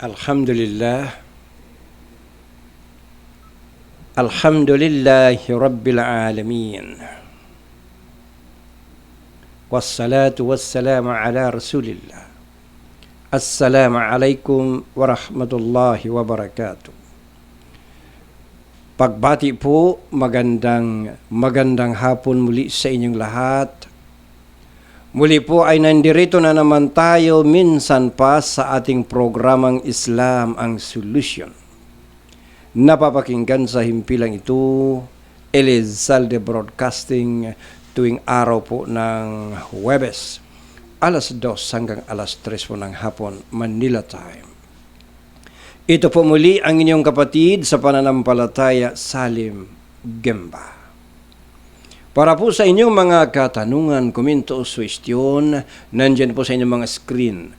Alhamdulillah. Alhamdulillahi Rabbil Alamin. Wassalatu wassalamu ala Rasulillah. Assalamualaikum warahmatullahi wabarakatuh. Pagbati po, magandang hapon muli sa inyong lahat. Muli po ay nandirito na naman tayo minsan pa sa ating programang Islam ang Solusyon. Napapakinggan sa himpilang ito, Elizalde Broadcasting, tuwing araw po ng Huwebes, alas 2 hanggang alas 3 po ng hapon, Manila time. Ito po muli ang inyong kapatid sa pananampalataya, Salim Gemba. Para po sa inyong mga katanungan, komento o suwestyon, nandyan po sa inyong mga screen,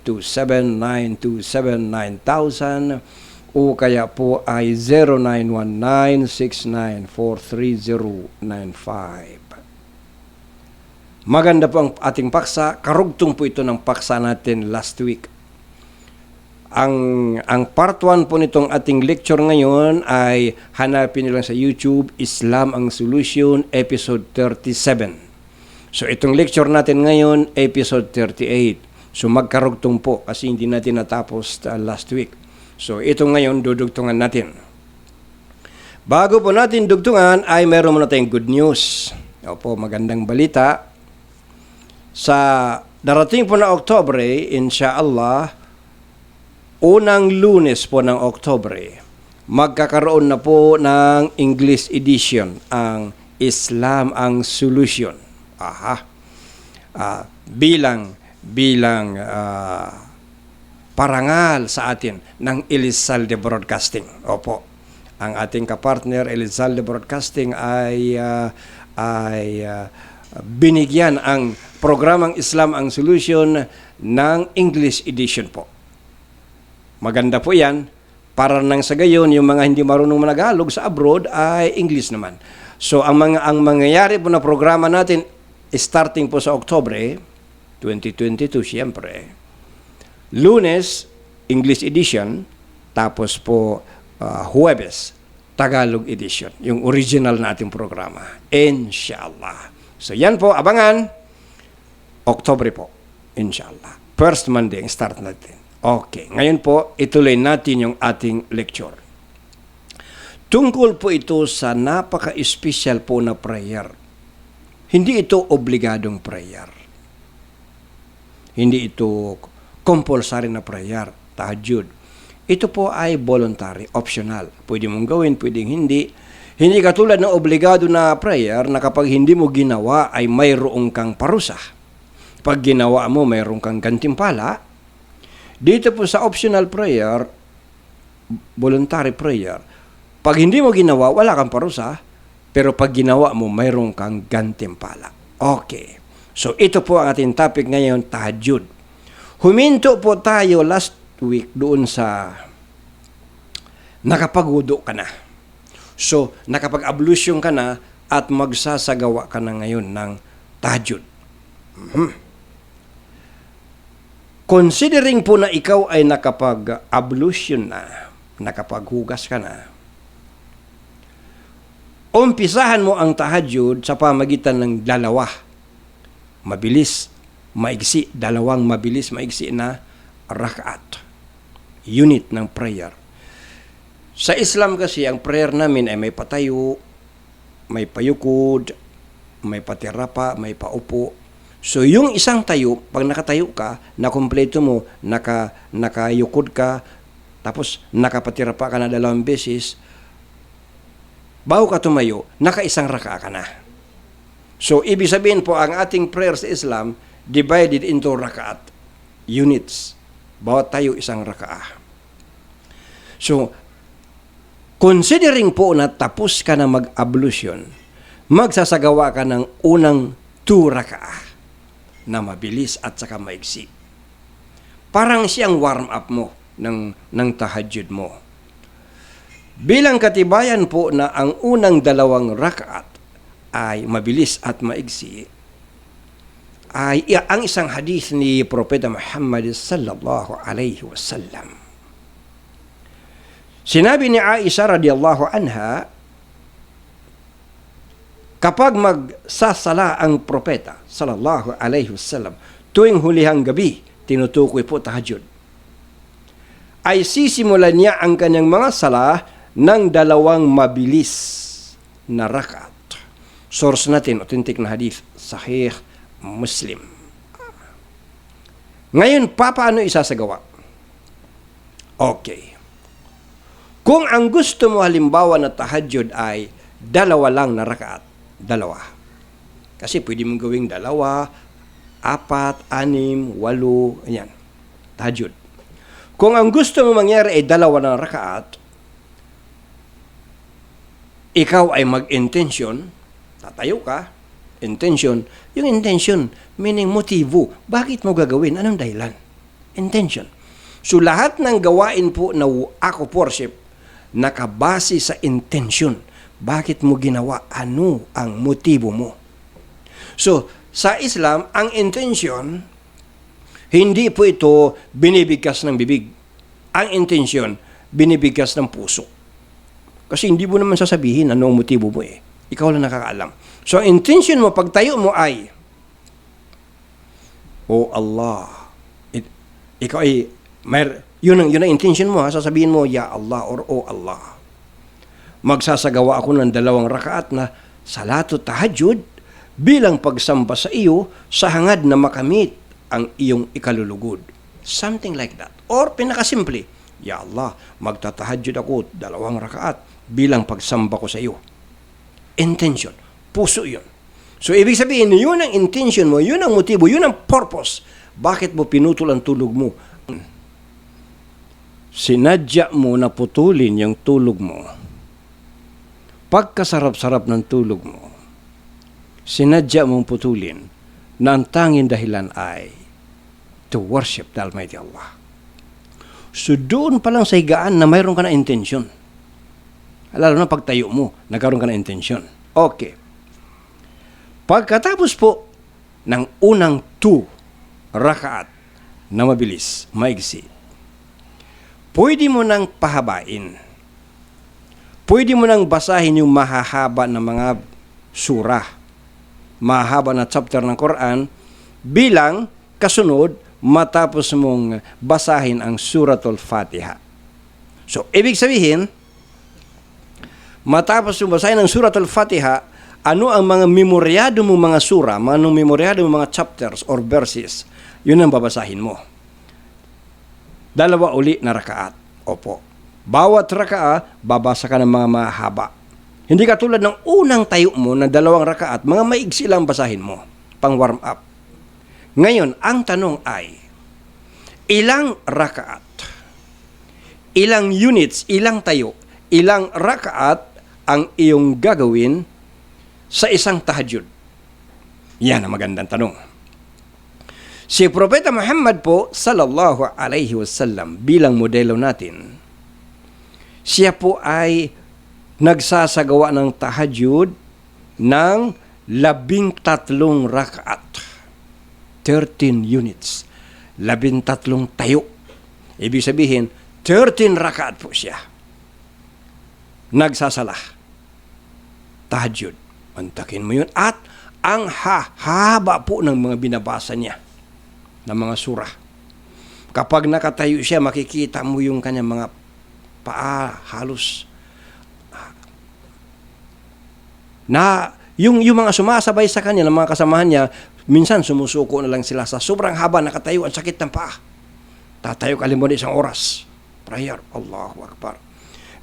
0927-927-9000 o kaya po ay 0919-6943095. Maganda po ang ating paksa. Karugtong po ito ng paksa natin last week. Ang part 1 po nitong ating lecture ngayon ay hanapin niyo lang sa YouTube, Islam ang Solusyon, episode 37. So itong lecture natin ngayon, episode 38. So magkarugtong po kasi hindi natin natapos last week. So ito ngayon, dudugtungan natin. Bago po natin dugtungan ay meron muna tayong good news. Opo, magandang balita. Sa darating po na Oktubre, insyaallah, unang Lunes po ng Oktubre, magkakaroon na po ng English edition ang Islam ang Solusyon. Bilang parangal sa atin ng Elizalde Broadcasting. Opo, ang ating kapartner Elizalde Broadcasting ay binigyan ang programang Islam ang Solusyon ng English edition po. Maganda po yan. Para nang sa gayon, yung mga hindi marunong managalog sa abroad ay English naman. So, ang mangyayari po na programa natin, starting po sa Oktubre 2022, siyempre. Lunes, English edition. Tapos po, Huwebes, Tagalog edition. Yung original na ating programa. Inshallah. So, yan po, abangan. Oktubre po. Inshallah. First Monday, start natin. Okay, ngayon po, ituloy natin yung ating lecture. Tungkol po ito sa napaka-espesyal po na prayer. Hindi ito obligadong prayer. Hindi ito compulsory na prayer, tahajjud. Ito po ay voluntary, optional. Pwede mong gawin, pwedeng hindi. Hindi katulad ng obligado na prayer na kapag hindi mo ginawa ay mayroong kang parusa. Pag ginawa mo, mayroong kang gantimpala. Dito po sa optional prayer, voluntary prayer, pag hindi mo ginawa, wala kang parusa, pero pag ginawa mo, mayroon kang gantimpala. Okay. So, ito po ang ating topic ngayon, tahajjud. Huminto po tayo last week doon sa nakapag-wudu ka na. So, nakapag-ablution ka na at magsasagawa ka na ngayon ng tahajjud. Considering po na ikaw ay nakapag-ablution na, nakapaghugas ka na, umpisahan mo ang tahajjud sa pamagitan ng dalawa. Mabilis, maigsi, dalawang mabilis, maigsi na rakaat. Unit ng prayer. Sa Islam kasi, ang prayer namin ay may patayo, may payukod, may patirapa, may paupo. So, yung isang tayo, pag nakatayo ka, nakumpleto mo, nakayukod ka, tapos nakapatira pa ka na 2 beses, bago ka tumayo, nakaisang raka ka na. So, ibig sabihin po, ang ating prayer sa Islam, divided into rakaat, units. Bawat tayo isang rakaah. So, considering po na tapos ka na mag-ablution, magsasagawa ka ng unang 2 rakaah. Na mabilis at saka maigsi. Parang siyang warm up mo ng tahajjud mo. Bilang katibayan po na ang unang 2 rakaat ay mabilis at maigsi, ay ang isang hadith ni Propeta Muhammad sallallahu alaihi wasallam. Sinabi ni Aisha radhiyallahu anha, kapag magsasala ang propeta sallallahu alaihi wasallam tuwing hulihang gabi, tinutukoy po tahajjud, ay sisimulan niya ang kanyang mga sala ng dalawang mabilis na rakaat. Source natin, authentic na hadith, Sahih Muslim. Ngayon, paano isasagawa? Okay. Kung ang gusto mo halimbawa na tahajjud ay dalawa lang na rakaat, dalawa. Kasi pwede mong gawing 2, 4, 6, 8, ayan, tahajjud. Kung ang gusto mo mangyari ay 2 na rakaat, ikaw ay mag-intention, tatayo ka, intention. Yung intention, meaning motibo. Bakit mo gagawin? Anong dahilan? Intention. So lahat ng gawain po na ako worship, nakabase sa intention. Bakit mo ginawa? Ano ang motibo mo? So, sa Islam, ang intention, hindi po ito binibigkas ng bibig. Ang intention, binibigkas ng puso. Kasi hindi mo naman sasabihin ano ang motibo mo eh. Ikaw lang nakakaalam. So, ang intention mo, pagtayo mo ay, Oh Allah. Ikaw ay, yun ang intention mo, ha? Sasabihin mo, Ya Allah or Oh Allah. Magsasagawa ako ng 2 rakaat na salatu tahajjud bilang pagsamba sa iyo sa hangad na makamit ang iyong ikalulugod. Something like that. Or pinakasimple, Ya Allah, magtatahajjud ako 2 rakaat bilang pagsamba ko sa iyo. Intention. Puso yun. So, ibig sabihin, yun ang intention mo, yun ang motibo, yun ang purpose. Bakit mo pinutol ang tulog mo? Sinadya mo na putulin yung tulog mo. Pagkasarap-sarap ng tulog mo, sinadya mong putulin na ang tanging dahilan ay to worship the Almighty Allah. So, doon pa lang sa higaan na mayroon ka na intention. Lalo na pagtayo mo, nagkaroon ka na intention. Okay. Pagkatapos po ng unang 2 rakaat na mabilis, maigsi, pwede mo nang pahabain. Pwede mo nang basahin yung mahahaba na mga surah, mahahaba na chapter ng Quran, bilang kasunod matapos mong basahin ang Suratul Fatiha. So, ibig sabihin, matapos mong basahin ang Suratul Fatiha, ano ang mga memoryado mong mga sura, anong memoryado mong mga chapters or verses, yun ang babasahin mo. 2 uli na rakaat. Opo. Bawat rakaat, babasa ka ng mga mahaba. Hindi katulad ng unang tayo mo na 2 rakaat, mga maigsi lang basahin mo, pang warm up. Ngayon, ang tanong ay, ilang rakaat, ilang units, ilang tayo, ilang rakaat ang iyong gagawin sa isang tahajjud? Yan ang magandang tanong. Si Propeta Muhammad po, sallallahu alaihi wasallam, bilang modelo natin, siya po ay nagsasagawa ng tahajjud ng 13 rakaat. 13 units. 13 tayo. Ibig sabihin, 13 rakaat po siya. Nagsasala. Tahajjud. Antakin mo yun. At ang haba po ng mga binabasa niya ng mga surah. Kapag nakatayo siya, makikita mo yung kanyang mga paa halos na yung mga sumasabay sa kanya, ng mga kasamahan niya, minsan sumusuko na lang sila sa sobrang haba, nakatayo, ang sakit ng paa. Tatayo ka limon 1 oras. Prayer. Allahu Akbar.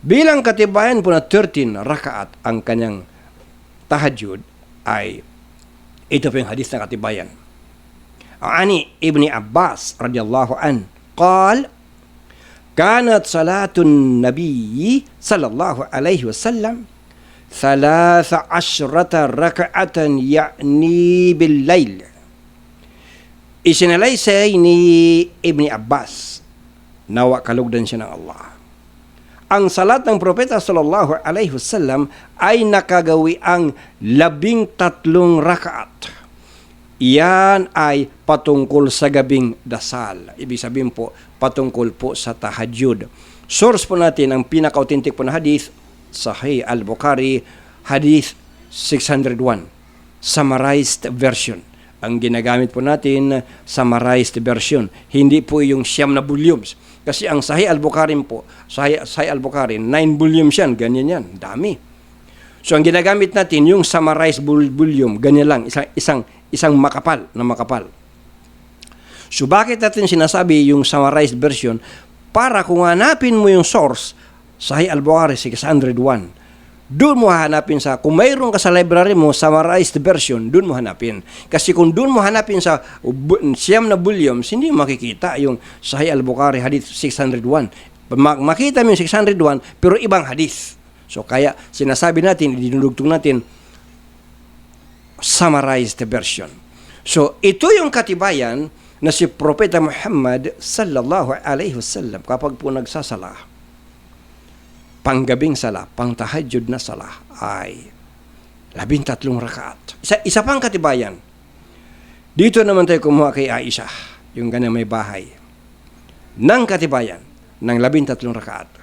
Bilang katibayan po na 13 rakaat ang kanyang tahajjud ay ito po yung hadith na katibayan. Ani Ibni Abbas radhiyallahu an qal kanat salatun nabiyyi sallallahu alaihi wasallam 13 raka'atan ya'ni bil lail. Isinalaysay ni Ibni Abbas, nawa kalugdan siya ng Allah, ang salat ng Propeta sallallahu alaihi wasallam ay nakagawi ang 13 rakaat. Iyan ay patungkol sa gabing dasal. Ibig sabihin po, patungkol po sa tahajjud. Source po natin, ang pinaka-authentic po na hadith, Sahih al-Bukhari, hadith 601, summarized version. Ang ginagamit po natin, summarized version. Hindi po yung 9 na volumes. Kasi ang Sahih al-Bukhari po, Sahih al-Bukhari, 9 volumes yan, ganyan yan, dami. So ang ginagamit natin, yung summarized volume, ganyan lang, isang makapal na makapal. So bakit natin sinasabi yung summarized version? Para kung hanapin mo yung source, Sahih al-Bukhari 601, doon mo hanapin kung mayroon ka sa library mo, summarized version, doon mo hanapin. Kasi kung doon mo hanapin sa 9 na volumes, hindi makikita yung Sahih al-Bukhari hadith 601. Makita mo yung 601, pero ibang hadith. So kaya sinasabi natin, dinudugtong natin, summarized version. So ito yung katibayan na si Propeta Muhammad sallallahu alaihi wasallam kapag po nagsasala, panggabing sala, pangtahajjud na sala ay 13 rakaat. Isa pang katibayan. Dito naman tayo kumuha kay Aisha, yung ganang may bahay, ng katibayan ng 13 rakaat.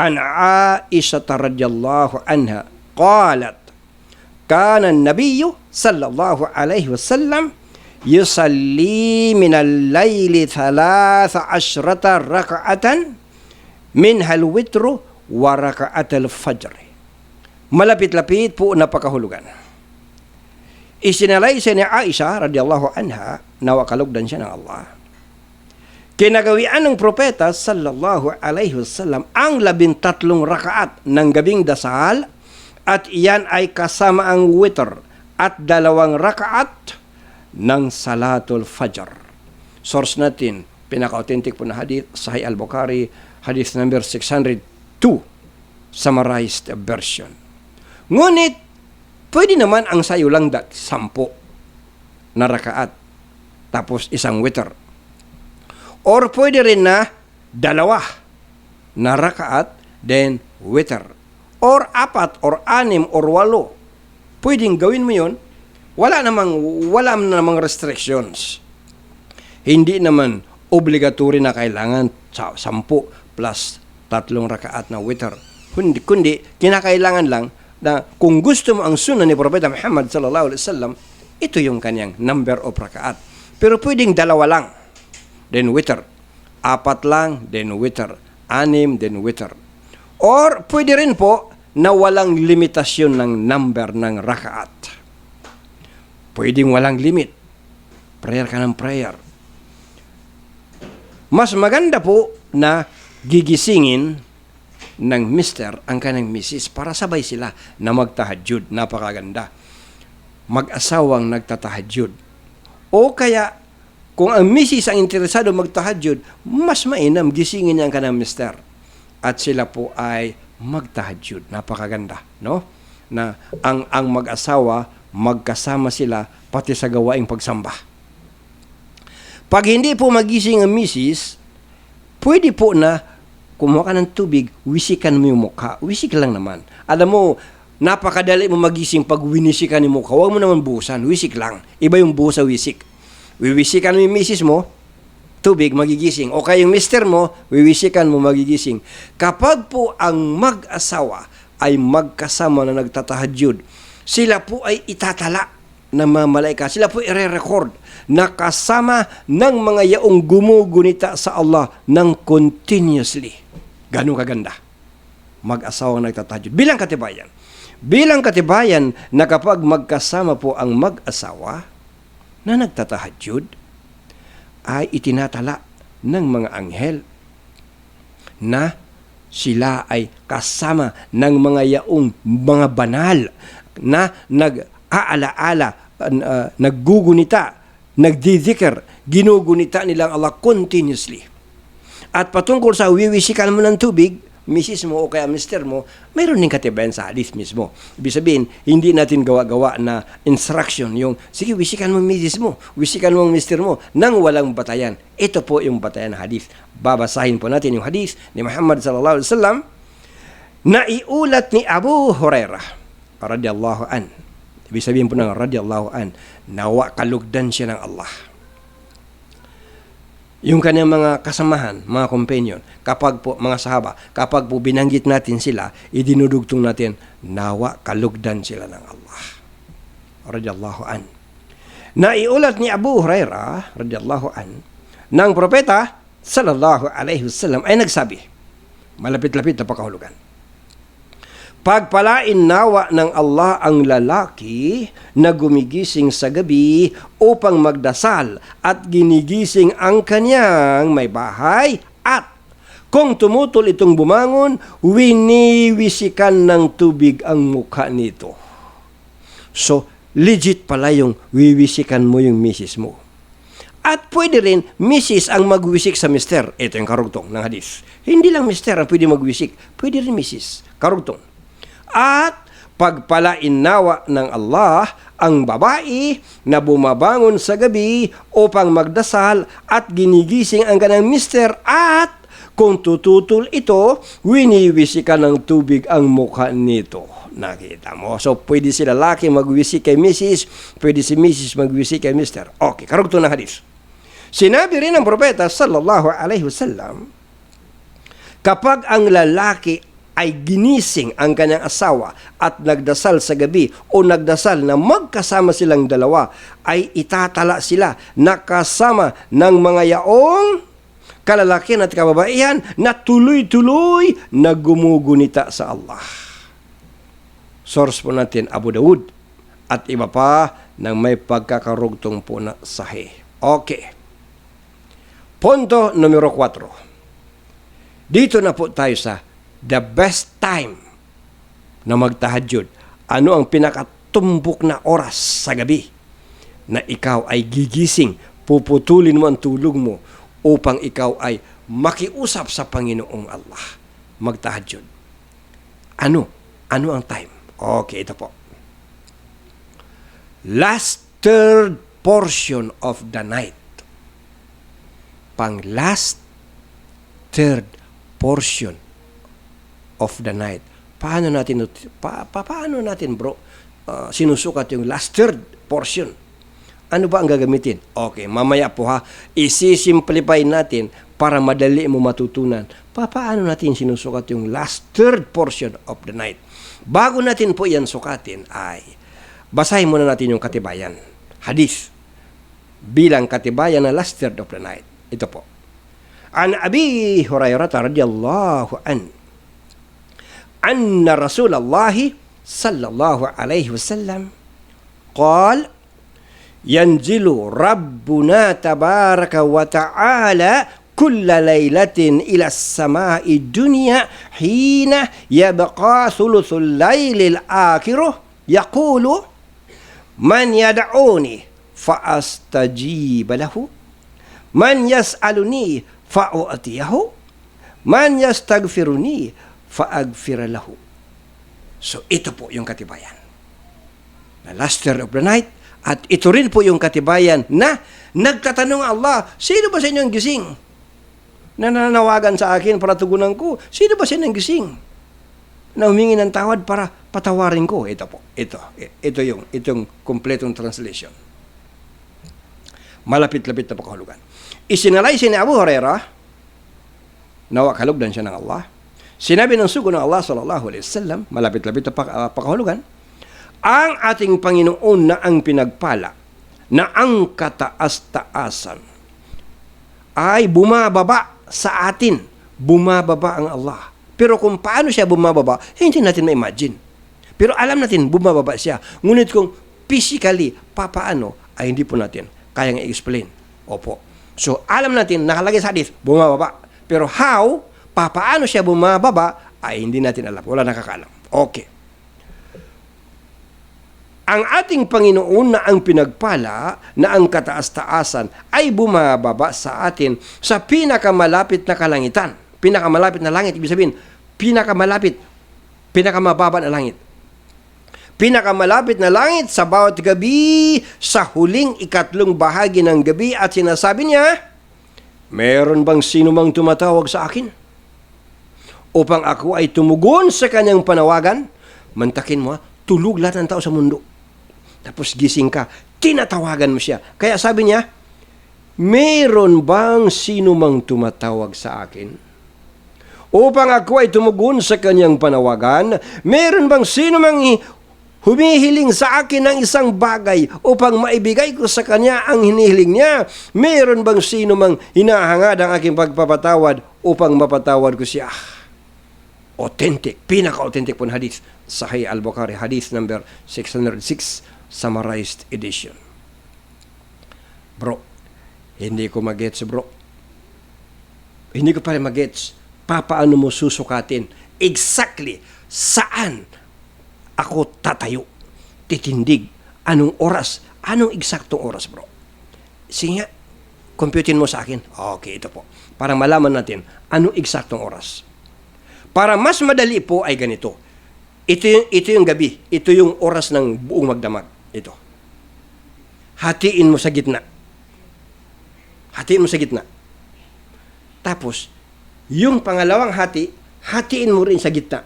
An Aisha radhiyallahu anha qalat, kana an-nabiyyu sallallahu alaihi wasallam yusalli min al-layli 13 raka'atan minha al-witru wa raka'at al-fajr. Malapit-lapit po napakahulugan. Isinalay siya ni Aisha radhiyallahu anha, nawakalugdan siya ng Allah. Kinagawian ng propeta sallallahu alaihi wasallam ang 13 rakaat ng gabing dasal, at iyan ay kasama ang witr at 2 rakaat ng salatul fajr. Source natin, pinaka-authentic po na hadith, Sahih al-Bukhari, hadith number 602, summarized version. Ngunit, pwede naman ang sayo lang 10 na rakaat, tapos isang witr. Or pwede rin na 2 na rakaat, then witr. Or 4, or 6, or 8. Pwedeng gawin mo yun. Wala namang restrictions. Hindi naman obligatory na kailangan 10 plus 3 rakaat na witr. Kundi kinakailangan lang na kung gusto mo ang sunnah ni Propeta Muhammad sallallahu alaihi wasallam, ito yung kanyang number of rakaat. Pero pwedeng 2 lang, then witr. 4 lang, then witr. 6, then witr. Or pwede rin po na walang limitasyon ng number ng rakaat. Pwedeng walang limit. Prayer ka ng prayer. Mas maganda po na gigisingin ng mister ang kanang misis para sabay sila na magtahajjud. Napakaganda. Mag-asawang nagtatahajjud. O kaya, kung ang misis ang interesado magtahajjud, mas mainam gisingin niya ang kanang mister. At sila po ay magtahajjud. Napakaganda, no? Na ang mag-asawa, magkasama sila pati sa gawaing pagsamba. Pag hindi po magising ang misis, pwede po na kumuha ka ng tubig, wisikan mo yung mukha. Wisik lang naman. Alam mo, napakadali mo magising pag winisikan yung mukha. Huwag mo naman buhusan, wisik lang. Iba yung buhos sa wisik. Wiwisikan mo yung misis mo, tubig, magigising. O kaya yung mister mo, wiwisikan mo, magigising. Kapag po ang mag-asawa ay magkasama na nagtatahajjud, sila po ay itatala ng mga malaika. Sila po i-record na kasama ng mga yaong gumugunita sa Allah ng continuously. Ganun kaganda. Mag-asawang nagtatahajjud. Bilang katibayan. Bilang katibayan na kapag magkasama po ang mag-asawa na nagtatahajjud, ay itinatala ng mga anghel na sila ay kasama ng mga yaong mga banal na nag-aalaala, naggugunita, nagdidikir, ginugunita nilang Allah continuously. At patungkol sa wiwisikan mo ng tubig, misis mo o kaya mister mo, mayroon din katibayan sa hadith mismo. Ibig sabihin, hindi natin gawa-gawa na instruction yung, sige, wisikan mo misis mo, wisikan mo mister mo, nang walang batayan. Ito po yung batayan ng hadith. Babasahin po natin yung hadith ni Muhammad sallallahu alaihi wasallam na iulat ni Abu Hurairah radhiyallahu an. Ibig sabihin po ng radiyallahu an, nawa kalugdan siya ng Allah. Yung kanyang mga kasamahan, mga companion, kapag po, mga sahaba, kapag po binanggit natin sila, idinudugtong natin, nawa kalugdan sila ng Allah. Radiyallahu an. Naiulat ni Abu Hurairah, radiyallahu an, ng propeta, sallallahu alaihi wasallam, ay nagsabi, malapit-lapit na pakahulugan, pagpalain nawa ng Allah ang lalaki na gumigising sa gabi upang magdasal at ginigising ang kanyang may bahay at kung tumutol itong bumangon, winiwisikan ng tubig ang mukha nito. So, legit pala yung wiwisikan mo yung misis mo. At pwede rin, misis ang magwisik sa mister. Ito yung karugtong ng hadis. Hindi lang mister ang pwede magwisik. Pwede rin misis. Karugtong. At pagpalain nawa ng Allah ang babae na bumabangon sa gabi upang magdasal at ginigising ang kanyang mister at kung tututol ito, winiwisikan ng tubig ang mukha nito. Nakita mo? So, pwede si lalaki magwisik kay misis, pwede si misis magwisik kay mister. Okay, karugtong ng hadis. Sinabi rin ng propeta sallallahu alaihi wasallam, kapag ang lalaki ay ginising ang kanyang asawa at nagdasal sa gabi o nagdasal na magkasama silang dalawa, ay itatala sila nakasama ng mga yaong kalalakihan at kababaihan na tuloy-tuloy na gumugunita sa Allah. Source po natin, Abu Dawud at iba pa ng may pagkakarugtong po na sahih. Okay. Punto numero 4. Dito na po tayo sa the best time na magtahajjud. Ano ang pinakatumbok na oras sa gabi na ikaw ay gigising, puputulin mo ang tulog mo upang ikaw ay makiusap sa Panginoong Allah. Magtahajjud. Ano? Ano ang time? Okay, ito po. Last third portion of the night. Pang last third portion of the night. Paano natin bro sinusukat yung last third portion? Ano ba ang gagamitin? Okay, mamaya po ha, isi-simplify natin para madali mo matutunan. Paano natin sinusukat yung last third portion of the night? Bago natin po yan sukatin ay basahin muna natin yung katibayan. Hadith. Bilang katibayan na last third of the night. Ito po. An Abi Hurairah radhiyallahu an anna Rasulullah sallallahu alaihi wasallam qala yanzilu rabbuna tabaraka wa ta'ala kulla laylatin ila as-sama'i dunya hina yabqa thuluthul laylil akhiruh yaqulu man yad'uni fa astajib lahu man yas'aluni fa u'tiyahu man yastaghfiruni fa'agfira lahu. So, ito po yung katibayan. The last third of the night. At ito rin po yung katibayan na nagtatanong Allah, sino ba sa inyo ang gising? Nananawagan sa akin para tugunan ko. Sino ba sa inyo ang gising? Na humingi ng tawad para patawarin ko. Ito po. Ito yung kompletong translation. Malapit-lapit na pakahulugan. Isinalay si Abu Hurairah, nawa kalugdan siya ng Allah. Sinabi ng sugo ng Allah sallallahu alaihi wasallam, malapit-lapit na pakahulugan, ang ating Panginoon na ang pinagpala, na ang kataas-taasan, ay bumababa sa atin. Bumababa ang Allah. Pero kung paano siya bumababa, hindi natin ma-imagine. Pero alam natin, bumababa siya. Ngunit kung physically, papaano, ay hindi po natin kayang i-explain. Opo. So, alam natin, nakalagay sa hadith, bumababa. Pero how, paano siya bumababa, ay hindi natin alam. Wala nakakaalam. Okay. Ang ating Panginoon na ang pinagpala, na ang kataas-taasan, ay bumababa sa atin sa pinakamalapit na kalangitan. Pinakamalapit na langit, ibig sabihin, pinakamababa na langit. Pinakamalapit na langit sa bawat gabi, sa huling ikatlong bahagi ng gabi, at sinasabi niya, meron bang sino mang tumatawag sa akin? Upang ako ay tumugon sa kanyang panawagan, mantakin mo, tulog lahat ng tao sa mundo. Tapos gising ka, tinatawagan mo siya. Kaya sabi niya, meron bang sino mang tumatawag sa akin? Upang ako ay tumugon sa kanyang panawagan, meron bang sino mang humihiling sa akin ng isang bagay upang maibigay ko sa kanya ang hinihiling niya? Meron bang sino mang hinahangad ang aking pagpapatawad upang mapatawad ko siya? Authentic, pinaka-authentic po na hadith. Sahih Al-Bukhari, hadith number 606, summarized edition. Bro, hindi ko magets, bro. Hindi ko pa rin magets. Paano mo susukatin exactly saan ako tatayo, titindig, anong oras, anong eksaktong oras, bro? Sige nga, computein mo sa akin. Okay, ito po. Para malaman natin anong eksaktong oras. Para mas madali po ay ganito. Ito yung gabi. Ito yung oras ng buong magdamag. Ito. Hatiin mo sa gitna. Hatiin mo sa gitna. Tapos, yung pangalawang hatiin mo rin sa gitna.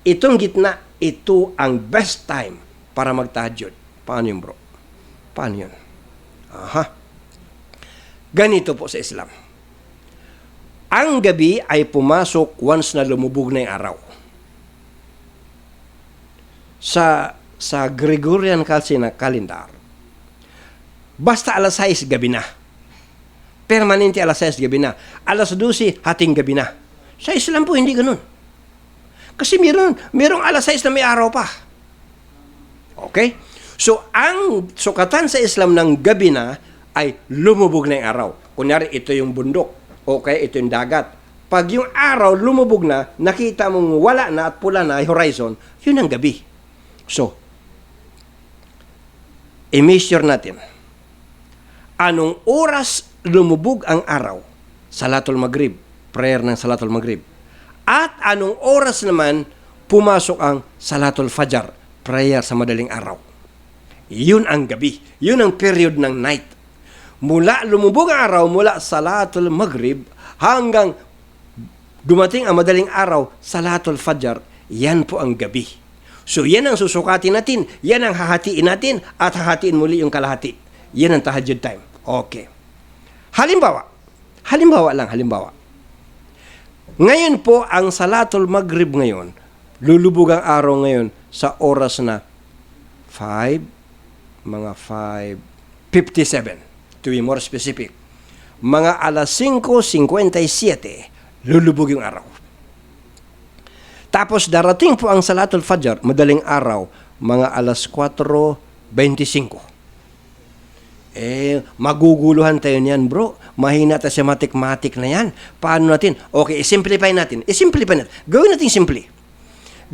Itong gitna, ito ang best time para magtahajjud. Paano yun, bro? Paano yun? Aha. Ganito po sa Islam. Ang gabi ay pumasok once na lumubog na yung araw. Sa Gregorian calendar, basta alas 6 gabi na. Permanente alas 6 gabi na. Alas 12 hating gabi na. Sa Islam po hindi ganun. Kasi merong alas 6 na may araw pa. Okay? So ang sukatan sa Islam ng gabi na ay lumubog na yung araw. Kunyari ito yung bundok. Okay, ito yung dagat. Pag yung araw lumubog na, nakita mong wala na at pula na horizon, yun ang gabi. So, i-measure natin. Anong oras lumubog ang araw? Salatul Maghrib, prayer ng Salatul Maghrib. At anong oras naman pumasok ang Salatul Fajr, prayer sa madaling araw. Yun ang gabi. Yun ang period ng night. Mula lumubog ang araw, mula Salatul Maghrib hanggang dumating ang madaling araw, Salatul Fajr, yan po ang gabi. So, yan ang susukatin natin, yan ang hahatiin natin, at hahatiin muli yung kalahati. Yan ang tahajjud time. Okay. Halimbawa lang. Ngayon po, ang Salatul Maghrib ngayon, lulubog ang araw ngayon sa oras na 5:57. To be more specific. Mga alas 5:57, lulubog yung araw. Tapos darating po ang Salatul Fajr, madaling araw, mga alas 4:25. Maguguluhan tayo niyan, bro. Mahina tayo sa matik-matik na yan. Paano natin? Okay, i-simplify natin. Gawin natin simple.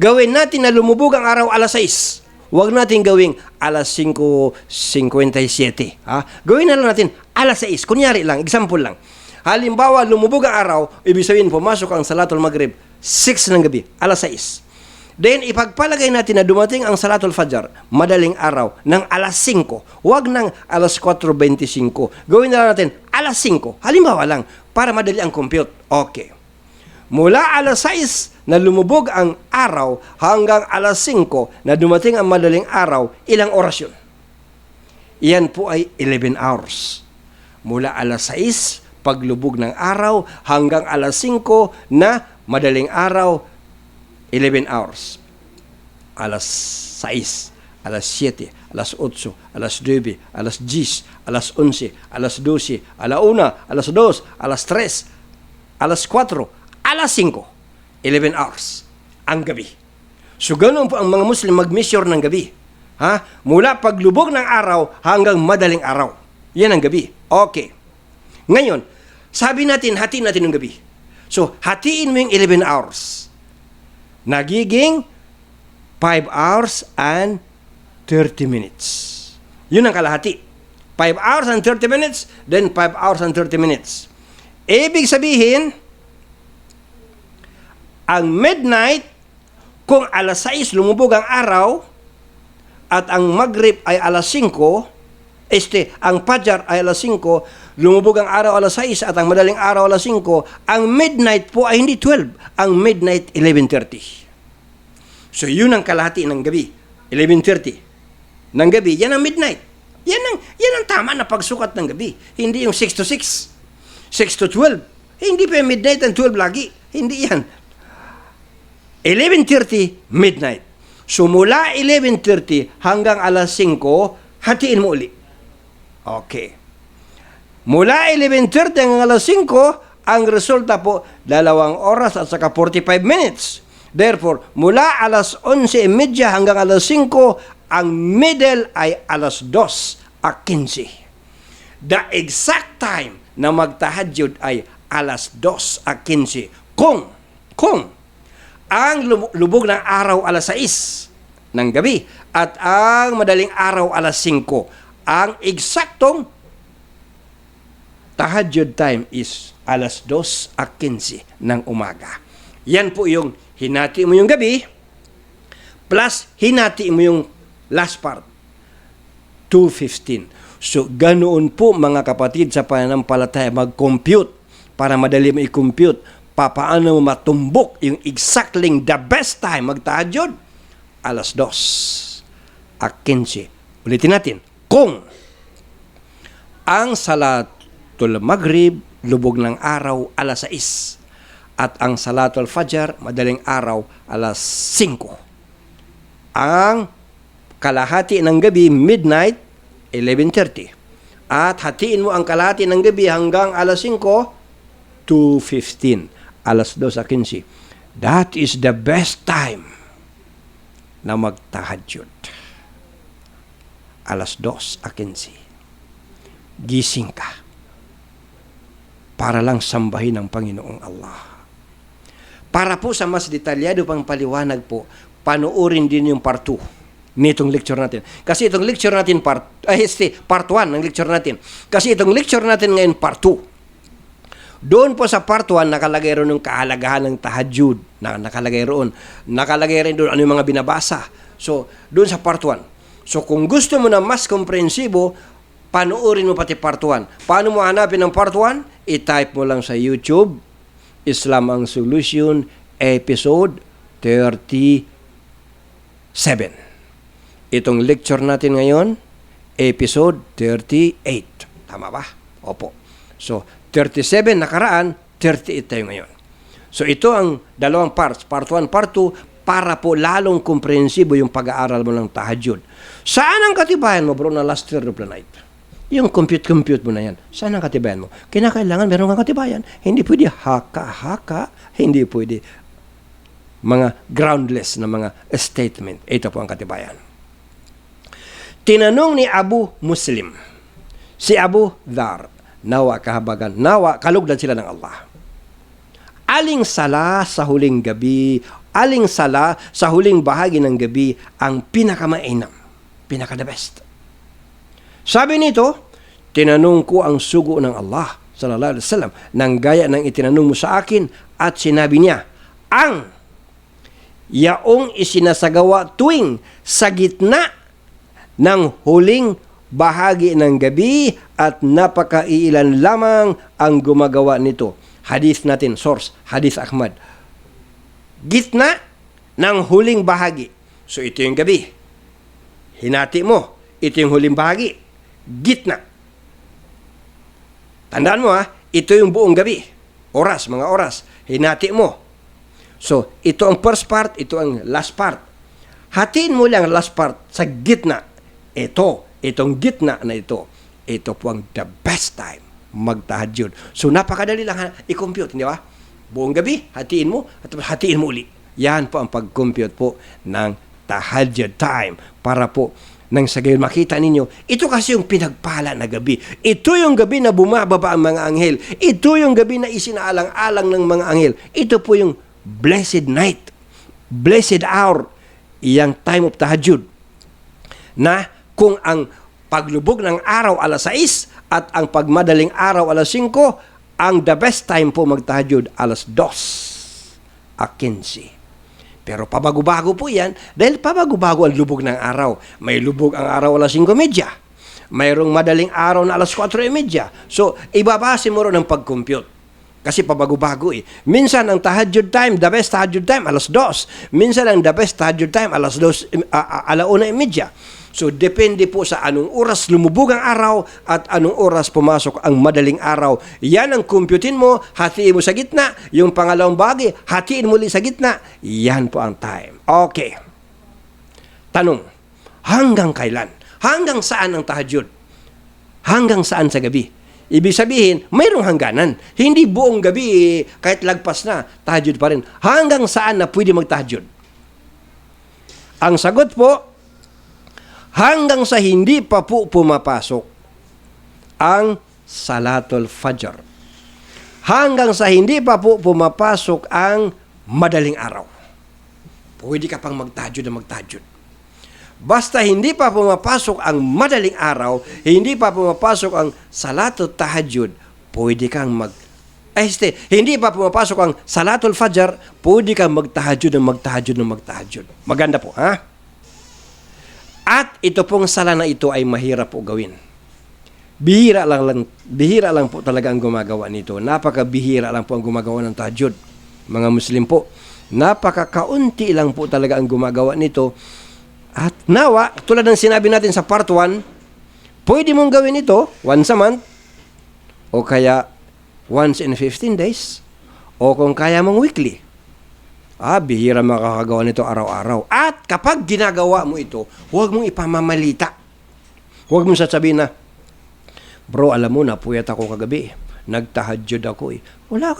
Gawin natin na lumubog ang araw alas 6. Huwag natin gawing alas 5:57. Gawin na lang natin alas 6. Kunyari lang, example lang. Halimbawa, lumubog ang araw, ibig sabihin, pumasok ang Salatul Maghrib, 6 ng gabi, alas 6. Then, ipagpalagay natin na dumating ang Salatul Fajr, madaling araw, ng alas 5. Huwag ng alas 4:25. Gawin na lang natin alas 5. Halimbawa lang, para madali ang compute. Okay. Mula alas 6 na lumubog ang araw hanggang alas 5 na dumating ang madaling araw, ilang oras yun? Iyan po ay 11 hours. Mula alas 6, paglubog ng araw, hanggang alas 5 na madaling araw, 11 hours. Alas 6, alas 7, alas 8, alas 9, alas 10, alas 11, alas 12, alas 1, alas 2, alas 3, alas 4, alas 5. 11 hours ang gabi. So, ganun po ang mga Muslim mag-measure ng gabi. Mula paglubog ng araw hanggang madaling araw. Yan ang gabi. Okay. Ngayon, sabi natin, hatiin natin yung gabi. So, hatiin mo yung 11 hours. Nagiging 5 hours and 30 minutes. Yun ang kalahati. 5 hours and 30 minutes, then 5 hours and 30 minutes. Ibig sabihin, ang midnight, kung alas 6 lumubog ang araw, at ang Maghrib ay alas 5, ang Fajr ay alas 5, lumubog ang araw alas 6 at ang madaling araw alas 5, ang midnight po ay hindi 12, ang midnight 11:30. So yun ang kalahati ng gabi, 11:30. ng gabi, yan ang midnight. Yan ang tama na pagsukat ng gabi. Hindi yung 6 to 6, 6 to 12. Hindi pa yung midnight and 12 lagi. Hindi yan. 11:30, midnight. So mula 11:30 hanggang alas 5, hatiin mo uli. Okay. Mula 11:30 hanggang alas 5, ang resulta po, 2 oras at saka 45 minutes. Therefore, mula alas 11:30 hanggang alas 5, ang middle ay alas 2:15. The exact time na magtahajjud ay alas 2:15. Kung ang lubog ng araw alas 6 ng gabi at ang madaling araw alas 5, ang eksaktong tahajjud time is alas 2:15 ng umaga. Yan po yung hinati mo yung gabi plus hinati mo yung last part, 2:15. So, ganoon po mga kapatid sa pananampalataya mag-compute para madali mo i-compute paano mo matumbok yung exactly the best time magtahajjud, alas 2:15. Ulitin natin. Kung ang salatul maghrib, lubog ng araw, alas 6. At ang salatul fajr, madaling araw, alas 5. Ang kalahati ng gabi, midnight, 11:30. At hatiin mo ang kalahati ng gabi hanggang alas 5, 2:15. Alas 2:15. That is the best time na magtahajjud. Alas 2:15. Gising ka para lang sambahin ang Panginoong Allah. Para po sa mas detalyado pang paliwanag po, panoorin din yung part 2 nitong lecture natin. Kasi itong lecture natin part 1 ng lecture natin. Kasi itong lecture natin ngayon part 2. Doon po sa part 1, nakalagay roon yung kahalagahan ng tahajjud. Nakalagay roon. Nakalagay rin doon ano yung mga binabasa. So, doon sa part 1. So, kung gusto mo na mas komprehensibo, panoorin mo pati part 1. Paano mo hanapin ang part 1? I-type mo lang sa YouTube, Islam ang Solution, episode 37. Itong lecture natin ngayon, episode 38. Tama ba? Opo. So, 37 nakaraan, 38 tayo ngayon. So, ito ang dalawang parts, part 1, part 2, para po lalong komprehensibo yung pag-aaral mo ng tahajjud. Saan ang katibayan mo, bro, na last third of the night? Yung compute mo na yan. Saan ang katibayan mo? Kinakailangan meron kang katibayan. Hindi pwede haka-haka, hindi pwede mga groundless na mga statement. Ito po ang katibayan. Tinanong ni Abu Muslim, si Abu Dhar, nawa kahabagan, nawa kalugdan sila ng Allah. Aling sala sa huling gabi, aling sala sa huling bahagi ng gabi ang pinakamainam, pinaka-the best. Sabi nito, tinanong ko ang sugo ng Allah sallallahu alaihi wasallam nang gaya ng itinanong mo sa akin at sinabi niya, ang yaong isinasagawa tuwing sa gitna ng huling bahagi ng gabi at napakailan lamang ang gumagawa nito. Hadith natin, source, Hadith Ahmad. Gitna ng huling bahagi. So ito yung gabi. Hinati mo. Ito yung huling bahagi. Gitna. Tandaan mo ito yung buong gabi. Oras, mga oras. Hinati mo. So ito ang first part, ito ang last part. Hatiin mo lang last part sa gitna. Itong gitna na ito po ang the best time magtahajjud. So, napakadali lang i-compute, di ba? Buong gabi, hatiin mo, at hatiin mo uli. Yan po ang pag-compute po ng tahajjud time para po nang sa gayon makita ninyo, ito kasi yung pinagpala na gabi. Ito yung gabi na bumababa ang mga anghel. Ito yung gabi na isinaalang-alang ng mga anghel. Ito po yung blessed night, blessed hour, iyang time of tahajjud. Na kung ang paglubog ng araw alas 6 at ang pagmadaling araw alas 5, ang the best time po magtahajjud alas 2:15. Pero pabago-bago po yan dahil pabago-bago ang lubog ng araw. May lubog ang araw alas 5:30. Mayroong madaling araw na alas 4:30. So, ibabase mo rin ang pag-compute. Kasi pabago-bago Minsan ang tahajjud time, the best tahajjud time, alas 2. Minsan ang the best tahajjud time, alas 2, 1:30. So, depende po sa anong oras lumubog ang araw at anong oras pumasok ang madaling araw. Yan ang computin mo, hatiin mo sa gitna. Yung pangalawang bagay, hatiin muli sa gitna. Yan po ang time. Okay. Tanong, hanggang kailan? Hanggang saan ang tahajjud? Hanggang saan sa gabi? Ibig sabihin, mayroong hangganan. Hindi buong gabi, kahit lagpas na, tahajjud pa rin. Hanggang saan na pwede magtahajjud? Ang sagot po, hanggang sa hindi pa po pumapasok ang Salatul Fajr. Hanggang sa hindi pa po pumapasok ang madaling araw. Pwede ka pang magtahajjud na magtahajjud. Basta hindi pa pumapasok ang madaling araw, hindi pa pumapasok ang Salatul Tahajjud, pwede kang hindi pa pumapasok ang Salatul Fajr, pwede kang magtahajjud ng magtahajjud ng magtahajjud. Maganda po, ha? At ito pong sala na ito ay mahirap po gawin. Bihira lang po talaga ang gumagawa nito. Napakabihira lang po ang gumagawa ng tahajjud. Mga Muslim po, napakakaunti lang po talaga ang gumagawa nito. At nawa, tulad ng sinabi natin sa part 1, pwede mong gawin ito once a month, o kaya once in 15 days, o kung kaya mong weekly. Bihira makakagawa nito araw-araw. At kapag ginagawa mo ito, huwag mong ipamamalita. Huwag mong sasabihin na, bro, alam mo na, puyat ako kagabi. Nagtahajjud ako eh. Wala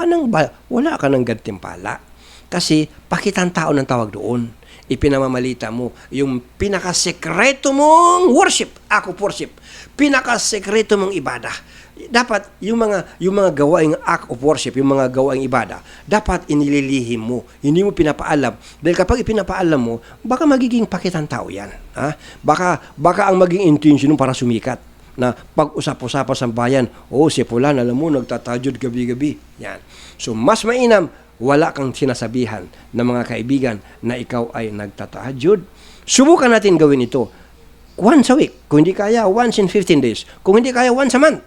ka ng gantimpala. Kasi, pakitang tao ng tawag doon. Ipinamamalita mo yung pinakasekreto mong worship. Pinakasekreto mong ibadah. Dapat yung mga gawaing act of worship, yung mga gawaing ibada, dapat inililihim mo. Hindi mo pinapaalam. Dahil kapag ipinapaalam mo, baka magiging pakitang tao yan. Ha? Baka ang maging intention mo para sumikat. Na pag-usap-usapan sa bayan, si Fulan, alam mo, nagtatahajjud gabi-gabi. Yan. So, mas mainam, wala kang sinasabihan ng mga kaibigan na ikaw ay nagtatahajjud. Subukan natin gawin ito once a week. Kung hindi kaya, once in 15 days. Kung hindi kaya, once a month.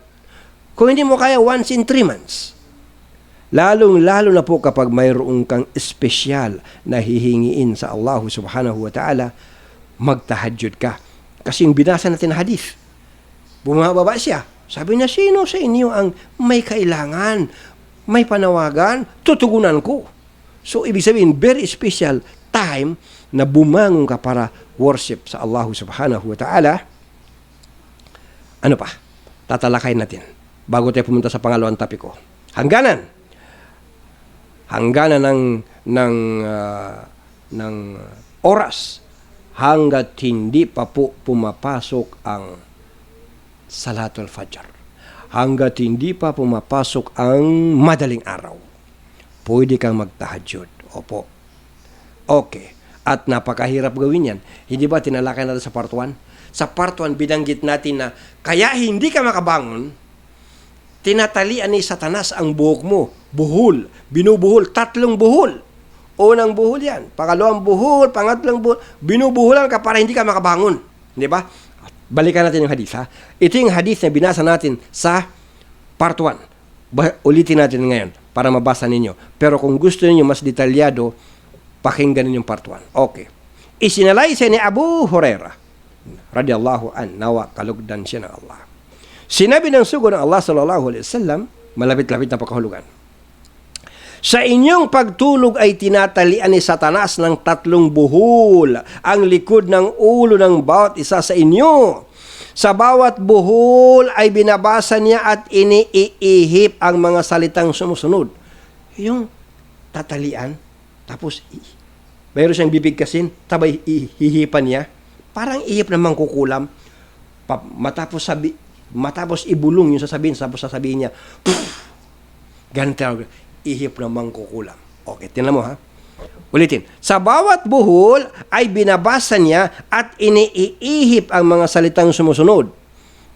Kung hindi mo kaya, once in 3 months. Lalong-lalo na po kapag mayroong kang espesyal na hihingiin sa Allah subhanahu wa ta'ala, magtahajjud ka. Kasi yung binasa natin na hadith, bumababa siya. Sabi niya, sino sa inyo ang may kailangan, may panawagan, tutugunan ko. So, ibig sabihin, very special time na bumangon ka para worship sa Allah subhanahu wa ta'ala. Ano pa? Tatalakay natin bago tayo pumunta sa pangalawang topic ko. Hangganan ng oras hanggat hindi pa po pumapasok ang Salatul Fajr. Hanggat hindi pa pumapasok ang madaling araw, pwede kang magtahajjud. Opo. Okay. At napakahirap gawin yan. Hindi ba tinalakay natin sa part 1? Sa part 1, binanggit natin na kaya hindi ka makabangon, tinatalian ni Satanas ang buhok mo. Buhol. Binubuhol. 3 buhol. Unang buhol yan. Pangalawang buhol. Pangatlong buhol. Binubuhulan ka para hindi ka makabangon. Di ba? Balikan natin yung hadith, ha? Ito yung hadith na binasa natin sa part 1. Ulitin natin ngayon para mabasa ninyo. Pero kung gusto niyo mas detalyado, pakinggan ninyo yung part 1. Okay. Isinalaysay ni Abu Hurairah radiyallahu an, nawa kalugdan siya ng Allah. Sinabi ng sugo ng Allah sallallahu alaihi wasallam, malapit-lapit na pakahulugan. Sa inyong pagtulog ay tinatalian ni Satanas ng 3 buhol ang likod ng ulo ng bawat isa sa inyo. Sa bawat buhol ay binabasa niya at iniihip ang mga salitang sumusunod. Yung tatalian, tapos mayroon siyang bibigkasin, tabay hihipan niya. Parang ihip na mangkukulam. Matapos ibulong yung sasabihin niya, ganito, ihip na mangkukulam. Okay, tingnan mo, ha? Ulitin. Sa bawat buhol ay binabasa niya at iniihip ang mga salitang sumusunod.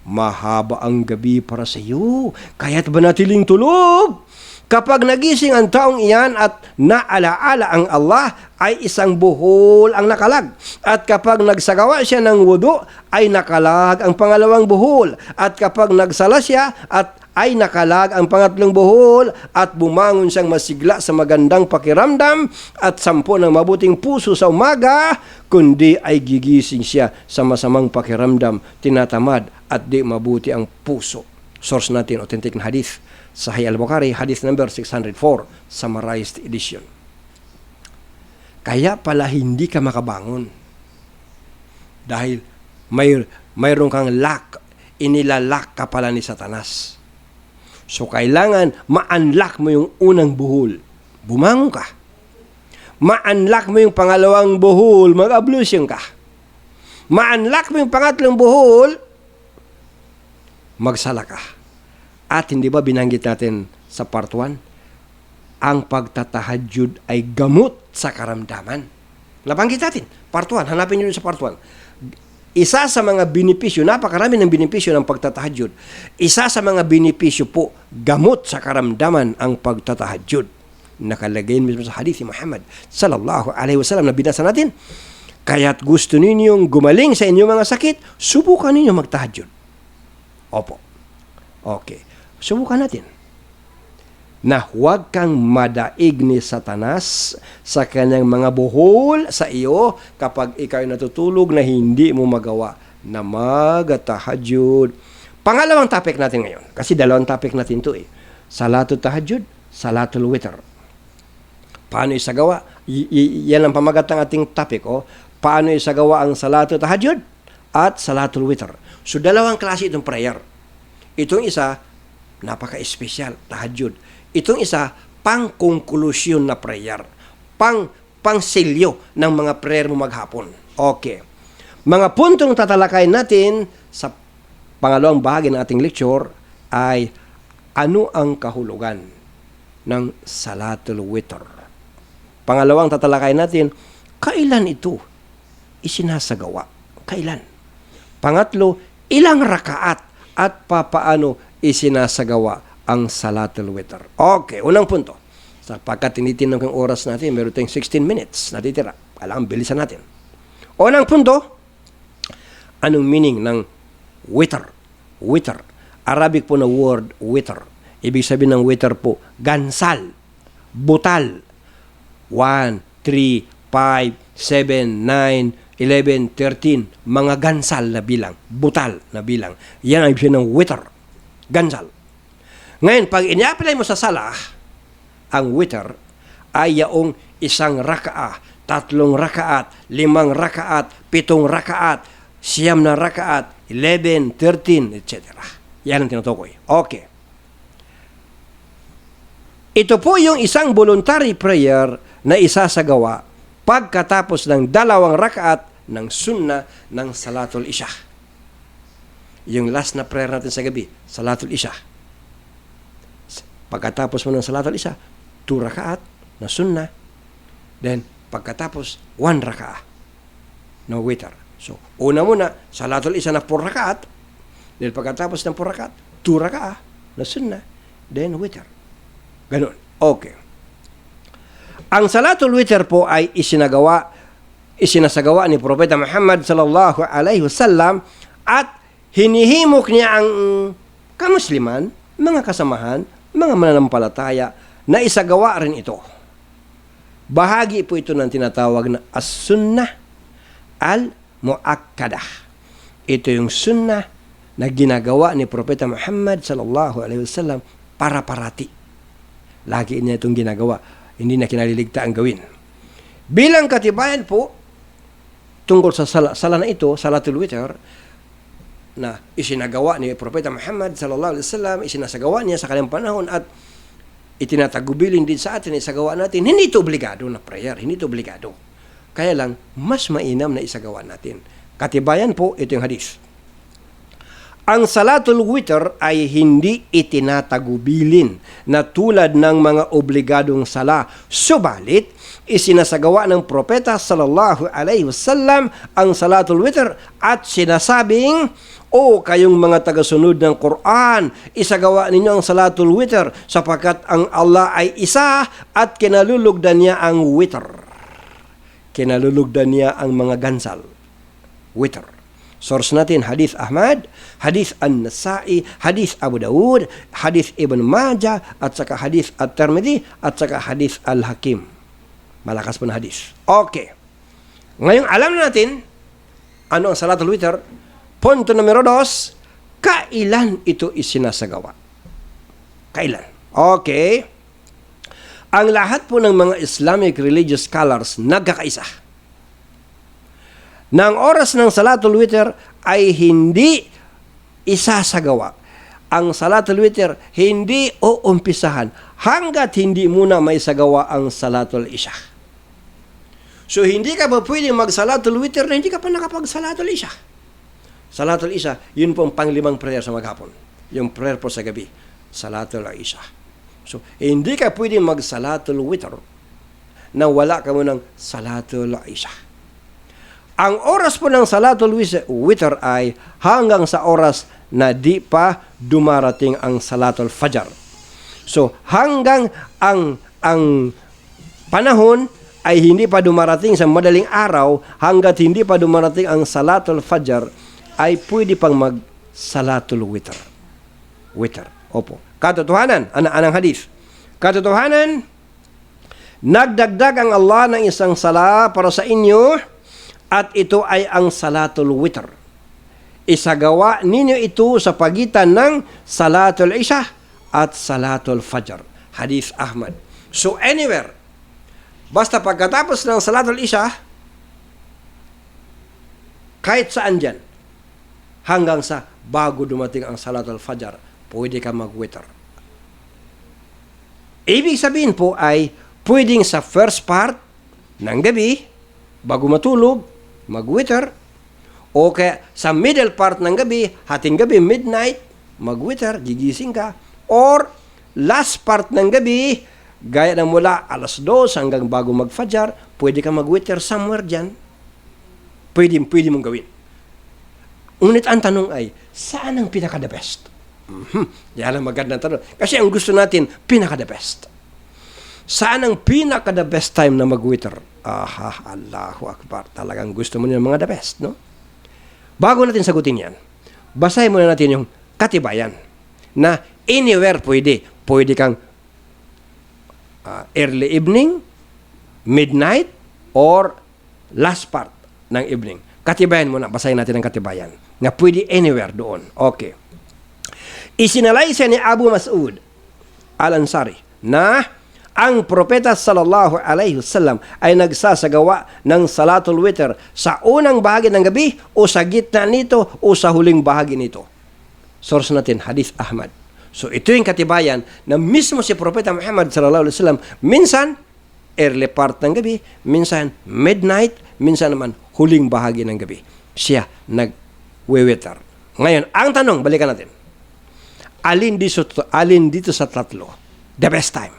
Mahaba ang gabi para sa iyo, kaya't banatiling tulog. Kapag nagising ang taong iyan at naalaala ang Allah, ay isang buhol ang nakalag. At kapag nagsagawa siya ng wudu, ay nakalag ang pangalawang buhol. At kapag nagsala siya at ay nakalag ang pangatlong buhol at bumangon siyang masigla sa magandang pakiramdam at sampo ng mabuting puso sa umaga, kundi ay gigising siya sa masamang pakiramdam, tinatamad at di mabuti ang puso. Source natin, authentic na hadith, Sahih al-Bukhari, hadith number 604, summarized edition. Kaya pala hindi ka makabangon dahil mayroon kang lock, inilalak ka pala ni Satanas. So, kailangan ma-unlock mo yung unang buhol. Bumangon ka. Ma-unlock mo yung pangalawang buhol, mag-ablution ka. Ma-unlock mo yung pangatlong buhol, magsala ka. At hindi ba binanggit natin sa part 1, ang pagtatahajjud ay gamot sa karamdaman. Nabanggit natin, part 1, hanapin nyo sa part 1. Isa sa mga benepisyo, napakarami ng benepisyo ng pagtatahajjud. Isa sa mga benepisyo po, gamot sa karamdaman ang pagtatahajjud. Nakalagay mismo sa hadith ni Muhammad sallallahu alaihi wasallam na binasa natin. Kaya't gusto ninyong gumaling sa inyong mga sakit, subukan ninyo magtahajjud. Opo. Okay. Subukan natin. Na huwag kang madaig ni Satanas sa kanyang mga buhol sa iyo kapag ikaw ay natutulog na hindi mo magawa na magtahajjud. Pangalawang topic natin ngayon, kasi dalawang topic natin ito Salatul tahajjud, salatul witr. Paano isagawa? Yan ang pamagat ng ating topic. Paano isagawa ang salatul tahajjud at salatul witr. So, dalawang klase itong prayer. Itong isa, napaka-espesyal, tahajjud. Itong isa, pang-conclusion na prayer. Pang-silyo ng mga prayer mo maghapon. Okay. Mga puntong tatalakayin natin sa pangalawang bahagi ng ating lecture ay ano ang kahulugan ng salatul witr. Pangalawang tatalakayin natin, kailan ito isinasagawa? Kailan? Pangatlo, ilang rakaat at papaano isinasagawa ang salatul witr. Okay, unang punto. Sapagkat tinitinong yung oras natin, meron tayong 16 minutes natitira. Kailangan bilisan natin. Unang punto, anong meaning ng witr? Witr. Arabic po na word witr. Ibig sabihin ng witr po, gansal, butal. 1, 3, 5, 7, 9, 11, 13. Mga gansal na bilang. Butal na bilang. Yan ang ibig sabihin ng witr. Gansal. Ngayon, pag ini-apply mo sa salah, ang witr ay yaong 1 rakaat, 3 rakaat, 5 rakaat, 7 rakaat, 9 na rakaat, 11, 13, etc. Yan ang tinutukoy. Okay. Ito po yung isang voluntary prayer na isasagawa pagkatapos ng 2 rakaat ng sunnah ng salatul isha. Yung last na prayer natin sa gabi, salatul isha. Pagkatapos mo ng salatul isha, 2 rakaat na sunnah. Then, pagkatapos, 1 rakaat na witr. So, una muna, salatul isha na 4 rakaat. Then, pagkatapos ng 4 rakaat, 2 rakaat na sunnah. Then, witr. Ganun. Okay. Ang salatul witr po ay isinasagawa ni Propeta Muhammad sallallahu alaihi wasallam at hinihimok niya ang kamusliman, mga kasamahan, mga mananampalataya na isagawa rin ito. Bahagi po ito ng tinatawag na as-sunnah al-mu'akkadah. Ito yung sunnah na ginagawa ni Propeta Muhammad sallallahu alaihi wasallam para parati. Lagi niya itong ginagawa. Hindi na kinaliligta ang gawin. Bilang katibayan po, tungkol sa sala na ito, salatul witr, na isinagawa ni Propeta Muhammad sallallahu alaihi wasallam, isinasagawa niya sa kanyang panahon at itinatagubilin din sa atin, isagawa natin. Hindi ito obligado na prayer, hindi ito obligado. Kaya lang, mas mainam na isagawa natin. Katibayan po, ito yung hadith. Ang salatul witr ay hindi itinatagubilin na tulad ng mga obligadong sala. Subalit, isinasagawa ng Propeta sallallahu alaihi wasallam ang salatul witr at sinasabing, o kayong mga tagasunod ng Quran, isagawa ninyo ang salatul witr sapagkat ang Allah ay isa at kinalulugdan niya ang witr. Kinalulugdan niya ang mga gansal. Witr. Source natin, hadith Ahmad, hadith An-Nasa'i, hadith Abu Dawud, hadith Ibn Majah, at saka hadith At-Tirmidhi, at saka hadith Al-Hakim. Malakas po na hadith. Okay. Ngayon, alam na natin, ano ang Salatul Witr? Punto numero 2, kailan ito isinasagawa? Kailan? Okay. Ang lahat po ng mga Islamic religious scholars nagkakaisa na ang oras ng Salatul Witr ay hindi isasagawa. Ang Salatul Witr hindi uumpisahan hanggat hindi muna may sagawa ang Salatul Isha. So, hindi ka ba pwedeng mag-Salatul Witr na hindi ka pa nakapag-Salatul Isha? Salatul Isha, yun po ang panglimang prayer sa maghapon. Yung prayer po sa gabi, Salatul Isha. So, hindi ka pwedeng mag-Salatul Witr na wala ka mo ng Salatul Isha. Ang oras po ng Salatul Witr ay hanggang sa oras na di pa dumarating ang Salatul Fajr. So, hanggang ang panahon ay hindi pa dumarating sa madaling araw, hanggat hindi pa dumarating ang Salatul Fajr, ay pwede pang mag-Salatul Witr. Witr. Opo. Katotohanan, anang hadith. Katotohanan, nagdagdag ang Allah ng isang sala para sa inyo, at ito ay ang Salatul Witr. Isagawa ninyo ito sa pagitan ng Salatul Isha at Salatul Fajr. Hadith Ahmad. So anywhere, basta pagkatapos ng Salatul Isha, kahit saan dyan, hanggang sa bago dumating ang Salatul Fajr, pwede ka mag-witr. Ibig sabihin po ay, pwedeng sa first part ng gabi, bago matulog, mag-witr, o kaya sa middle part ng gabi, hating gabi, midnight, mag-witr, gigising ka, or last part ng gabi, gaya ng mula alas 2 hanggang bago mag-fajr, pwede ka mag-witr somewhere dyan. Pwede mong gawin. Ngunit ang tanong ay, saan ang pinaka-the best? Yan ang magandang tanong. Kasi ang gusto natin, pinaka-the best. Saan ang pinaka-the best time na mag-witr? Aha, Allahu Akbar. Talagang gusto mo ng mga the best, no? Bago natin sagutin yan, basahin muna natin yung katibayan na anywhere pwede. Pwede kang early evening, midnight, or last part ng evening. Katibayan muna, basahin natin ang katibayan na pwede anywhere doon. Okay. Isinalaysay ni Abu Mas'ud Al-Ansari na ang propeta sallallahu alaihi wasallam ay nagsasagawa ng Salatul Witr sa unang bahagi ng gabi o sa gitna nito o sa huling bahagi nito. Source natin, Hadith Ahmad. So ito yung katibayan na mismo si Propeta Muhammad sallallahu alaihi wasallam minsan early part ng gabi, minsan midnight, minsan naman huling bahagi ng gabi. Siya nag-witr. Ngayon, ang tanong, balikan natin. Alin dito sa tatlo the best time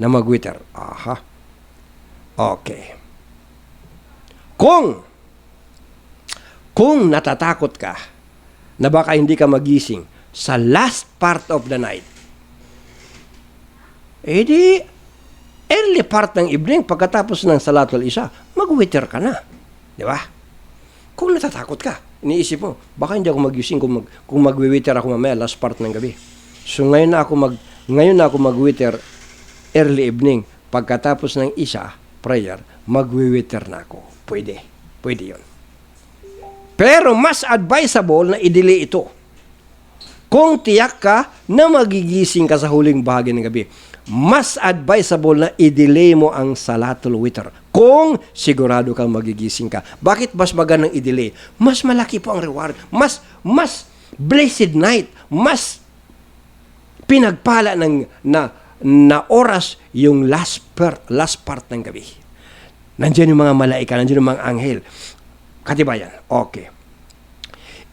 na mag-witr? Aha. Okay. Kung natatakot ka na baka hindi ka magising sa last part of the night, edi early part ng evening pagkatapos ng Salatul Isha, mag-witr ka na. Di ba? Kung natatakot ka, iniisip mo, baka hindi ako magising kung mag-witr ako mamaya last part ng gabi. So ngayon na ako mag-witr early evening, pagkatapos ng Isha prayer, mag-witr na ako. Pwede yun. Pero mas advisable na i-delay ito. Kung tiyak ka na magigising ka sa huling bahagi ng gabi, mas advisable na i-delay mo ang Salatul Witr. Kung sigurado kang magigising ka. Bakit mas magandang i-delay? Mas malaki po ang reward. Mas blessed night. Mas pinagpala na oras yung last part ng gabi. Nandiyan yung mga malaika, nandiyan yung mga anghel. Katibayan. Okay.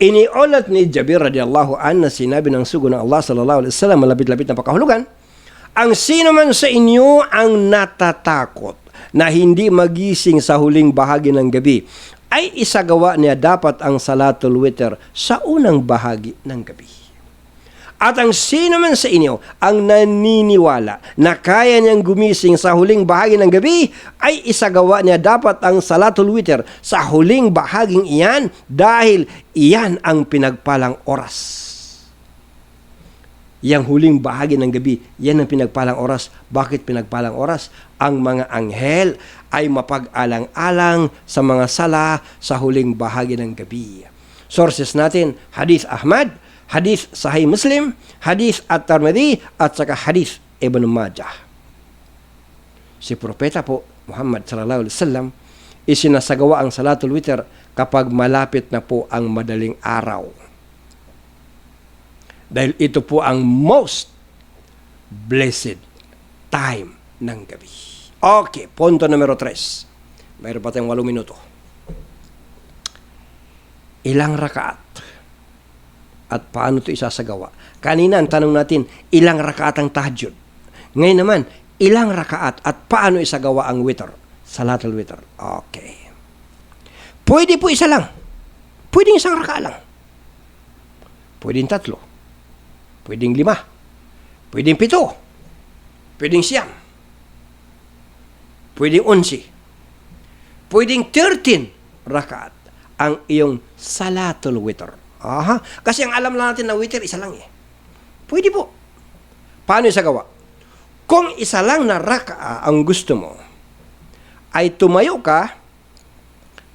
Iniulat ni Jabir radiyallahu anhu na sinabi ng sugo ng Allah sallallahu alaihi wasallam, malapit-lapit na pakahulugan, ang sino man sa inyo ang natatakot na hindi magising sa huling bahagi ng gabi, ay isagawa niya dapat ang Salatul Witr sa unang bahagi ng gabi. At ang sino man sa inyo ang naniniwala na kaya niyang gumising sa huling bahagi ng gabi, ay isagawa niya dapat ang salatul witr sa huling bahaging iyan dahil iyan ang pinagpalang oras. Yang huling bahagi ng gabi, yan ang pinagpalang oras. Bakit pinagpalang oras? Ang mga anghel ay mapag-alang-alang sa mga sala sa huling bahagi ng gabi. Sources natin, Hadith Ahmad, Hadith Sahih Muslim, Hadith At-Tirmidhi, at saka Hadith Ibn Majah. Si Propeta po, Muhammad sallallahu alaihi wasallam, isinasagawa ang salatul witr kapag malapit na po ang madaling araw. Dahil ito po ang most blessed time ng gabi. Okay, punto numero 3. Mayroon pa tayong 8 minuto. Ilang rakaat at paano ito isasagawa? Kanina ang tanong natin, ilang rakaat ang tahajjud? Ngayon naman, ilang rakaat at paano isagawa ang witr? Salatul witr. Okay. Pwede po isa lang. Pwedeng isang rakaat lang. Pwedeng 3. Pwedeng 5. Pwedeng 7. Pwedeng 9. Pwedeng 11. Pwedeng 13 rakaat ang iyong salatul witr. Aha. Kasi ang alam lang natin na witr, isa lang eh. Pwede po. Paano isagawa? Kung isa lang na rakaat ang gusto mo, ay tumayo ka,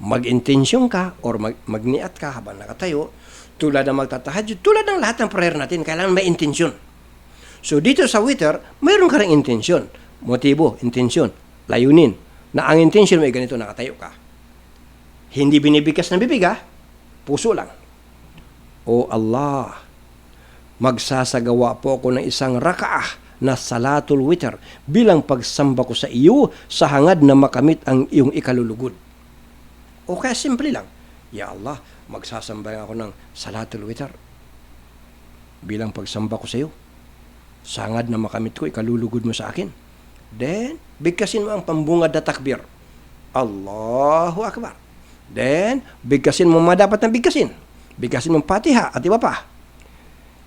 mag-intensyon ka, or magniat ka habang nakatayo, tulad ng magtatahajjud, tulad ng lahat ng prayer natin, kailangan may intensyon. So dito sa witr, mayroon ka ring intensyon. Motibo, intensyon, layunin. Na ang intensyon mo ay ganito, nakatayo ka. Hindi binibigkas ng bibig, puso lang. O Allah, magsasagawa po ako ng isang rakaah na salatul witr bilang pagsamba ko sa iyo sa hangad na makamit ang iyong ikalulugod. O kaya simple lang, Ya Allah, magsasambay ako ng salatul witr bilang pagsamba ko sa iyo. Sangad na makamit ko, ikalulugod mo sa akin. Then, bigkasin mo ang pambungad na takbir. Allahu Akbar. Then, bigkasin mo dapat na bigkasin. Bigkasin mo Fatiha at iba pa.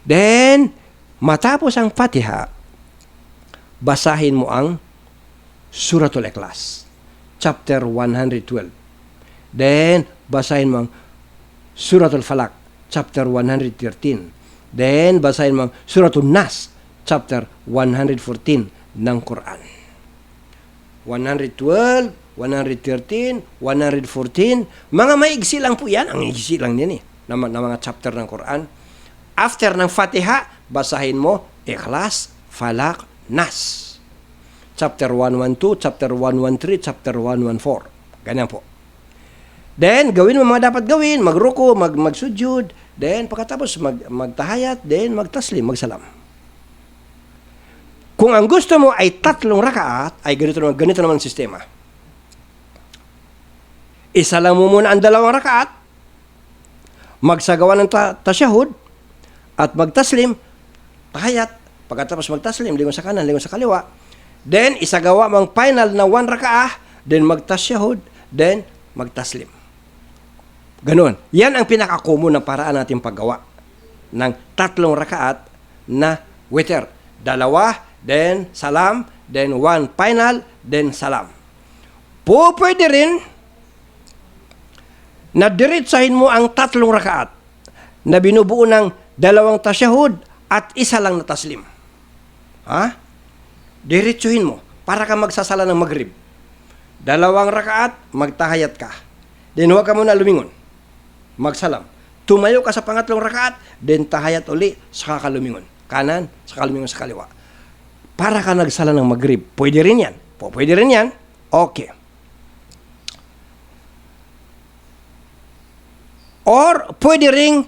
Then, matapos ang Fatiha, basahin mo ang Suratul Ikhlas, chapter 112. Then, basahin mo ang Suratul Falaq, chapter 113. Then, basahin mo ang Suratul Nas, chapter 114 ng Quran. 112, 113, 114, mga maigsi lang po yan. Ang igsi lang din na mga chapter ng Quran. After ng Fatiha, basahin mo Ikhlas, Falaq, Nas. Chapter 112, chapter 113, chapter 114. Ganyan po. Then, gawin mo mga dapat gawin, magruko, magsujud, then pagkatapos magtahayat, then magtaslim, magsalam. Kung ang gusto mo ay 3 rakaat, ay ganito naman ang sistema. Isa lang mo muna ang 2 rakaat, magsagawa ng tasyahud, at magtaslim, tahayat, pagkatapos magtaslim, lingon sa kanan, lingon sa kaliwa, then isagawa mo ang final na 1 rakaah, then magtasyahud, then magtaslim. Ganon. Yan ang pinaka-common na paraan natin paggawa ng 3 rakaat na witr. 2, then salam, then 1 final, then salam. Pwede rin na diretsahin mo ang 3 rakaat na binubuo ng 2 tasyahud at 1 lang na taslim. Diretsuhin mo para ka magsasala ng maghrib. 2 rakaat, magtahayat ka. Then huwag ka muna lumingon. Magsalam. Tumayo ka sa pangatlong rakaat, then tahayat uli, saka ka lumingon. Kanan, saka lumingon sa kaliwa. Para ka nagsala ng maghrib. Pwede rin yan. Pwede rin yan. Okay. Or, pwede ring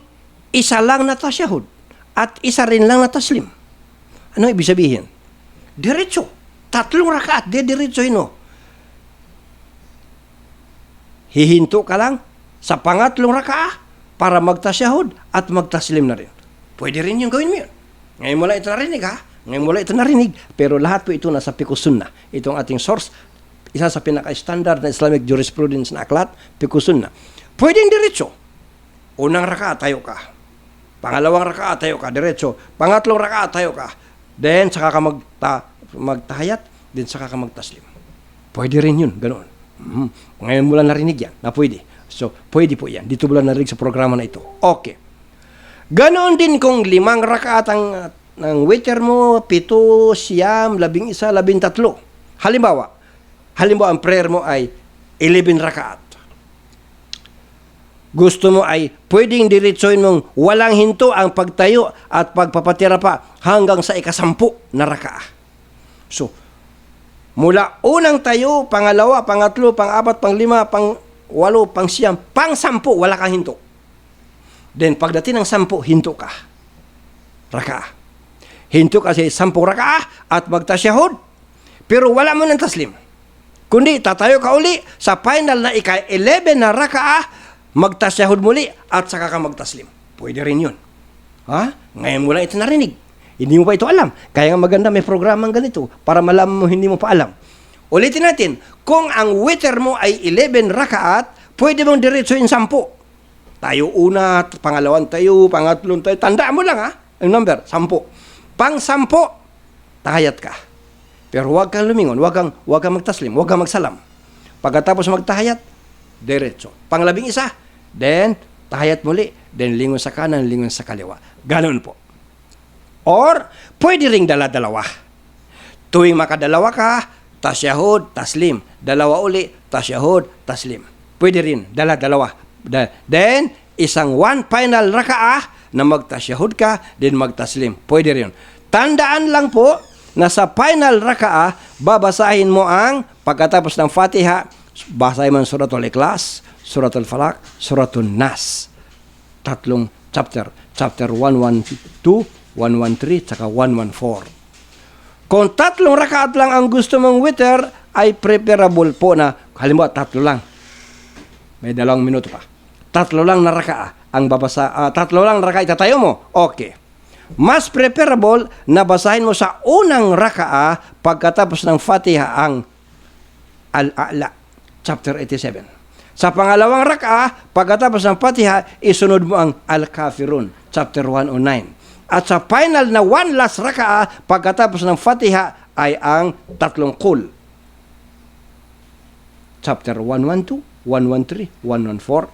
1 lang na tasyahud at 1 rin lang na taslim. Ano ibig sabihin? Diretso. 3 rakaat, diretsohin mo. Hihinto ka lang sa pangatlong rakaah para magtasyahud at magtaslim na rin. Pwede rin yung gawin mo yun. Ngayon mo lang ito narinig, Ngayon mo lang ito narinig. Pero lahat po ito nasa Fiqh Sunnah. Itong ating source, isa sa pinaka-standard na Islamic jurisprudence na aklat, Fiqh Sunnah. Pwede yung diretso. Unang rakaat, tayo ka. Pangalawang rakaat, tayo ka, diretso. Pangatlong rakaat, tayo ka. Then, saka ka magtahayat, then saka ka magtaslim. Pwede rin yun, ganoon. Ngayon mo lang narinig yan, na pwede. So, pwede po yan. Dito mo lang narinig sa programa na ito. Okay. Ganoon din kung 5 rakaat ang witr mo, 7, 9, 11, 13. Halimbawa, ang prayer mo ay 11 rakaat. Gusto mo ay pwedeng diretsoin mong walang hinto ang pagtayo at pagpapatira pa hanggang sa 10 na rakaah. So, mula unang tayo, pangalawa, pangatlo, pang-4, pang-5, pang-8, pang-9, pang-10, wala kang hinto. Then, pagdating ng 10, hinto ka. Rakaah. Hinto ka sa 10 rakaah at magtasyahud, pero wala mo ng taslim. Kundi, tatayo ka uli sa final na ika-11 na rakaah, magtasyahud muli at saka ka magtaslim. Pwede rin yun. Ngayon mo lang ito narinig. Hindi mo pa ito alam. Kaya nga maganda may programang ganito para malaman mo hindi mo pa alam. Ulitin natin, kung ang witr mo ay 11 rakaat, pwede mong diretsuin 10. Tayo una, pangalawang tayo, pangatlong tayo. Tandaan mo lang ang number, 10. Pang-10, tahayat ka. Pero huwag kang lumingon, huwag kang magtaslim, huwag kang magsalam. Pagkatapos magtahayat, diretso. Pang-11, then tahayat muli, then lingon sa kanan, lingon sa kaliwa. Ganon po. Or, pwede ring dala-dalawa. Tuwing makadalawa ka, tasyahud, taslim. Dalawa uli, tasyahud, taslim. Pwede rin, dala-dalawa. Then, isang one final rakaah na magtasyahud ka, then magtaslim. Pwede rin. Tandaan lang po na sa final rakaah, babasahin mo ang pagkatapos ng Fatiha, basahin mo ang Suratul Ikhlas, Suratul Falaq, Suratul Nas. 3 chapter. Chapter 112, 113, saka 114. Kung 3 rakaat lang ang gusto mong witr, ay preferable po na, halimbawa 3 lang. May 2 minuto pa. 3 lang na rakaat ang babasa, 3 lang na rakaat itatayo mo. Okay. Mas preferable na basahin mo sa unang rakaat pagkatapos ng Fatiha ang Al-A'la, chapter 87. Sa pangalawang rakaah, pagkatapos ng Fatiha, isunod mo ang Al-Kafirun, chapter 109. At sa final na one last rakaah, pagkatapos ng Fatiha, ay ang 3 Qul. Chapter 112, 113, 114.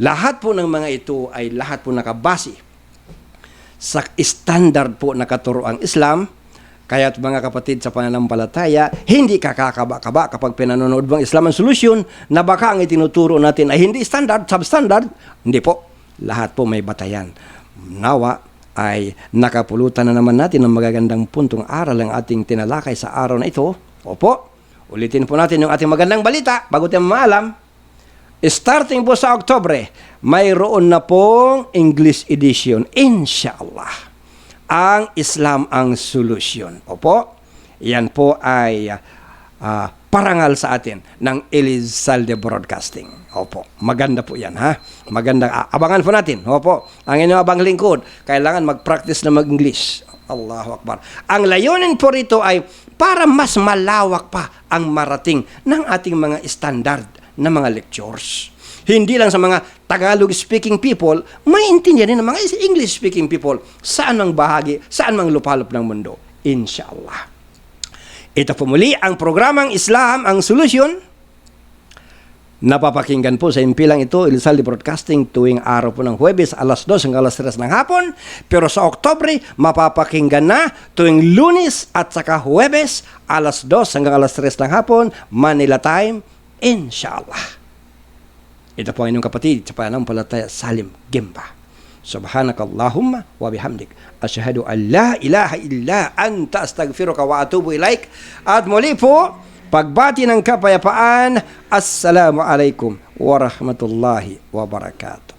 Lahat po ng mga ito ay lahat po nakabase sa standard po na katuroang Islam. Kaya't mga kapatid sa pananampalataya, hindi ka kakaba-kaba kapag pinanonood mo ang Islam ang solusyon na baka ang itinuturo natin ay hindi standard, substandard. Hindi po. Lahat po may batayan. Nawa ay nakapulutan na naman natin ng magagandang puntong aral ang ating tinalakay sa araw na ito. Opo. Ulitin po natin yung ating magandang balita bago tayo maalam. Starting po sa Oktubre, mayroon na pong English edition. Inshallah. Ang Islam ang solusyon. Opo, yan po ay parangal sa atin ng Elizalde Broadcasting. Opo, maganda po yan, ha? Maganda, abangan po natin. Opo, ang inyong abang lingkod, kailangan mag-practice na mag-English. Allahu Akbar. Ang layunin po rito ay para mas malawak pa ang marating ng ating mga standard na mga lectures. Hindi lang sa mga Tagalog-speaking people, maintindihan din ng mga English-speaking people saan mang bahagi, saan mang lupalop ng mundo. Inshallah. Ito po muli ang programang Islam ang Solusyon. Napapakinggan po sa impilang ito, Elizalde Broadcasting, tuwing araw po ng Huwebes, alas 2 hanggang alas 3 ng hapon. Pero sa Oktubre, mapapakinggan na tuwing Lunes at saka Huwebes, alas 2 hanggang alas 3 ng hapon, Manila time, inshallah. Ito po ang inyong kapatid sa pananampalataya, Salim Gemba. Subhanakallahumma wa bihamdik. Asyhadu an la ilaha illa anta astaghfiruka wa atubu ilaik. At muli po, pagbati ng kapayapaan. Assalamualaikum warahmatullahi wabarakatuh.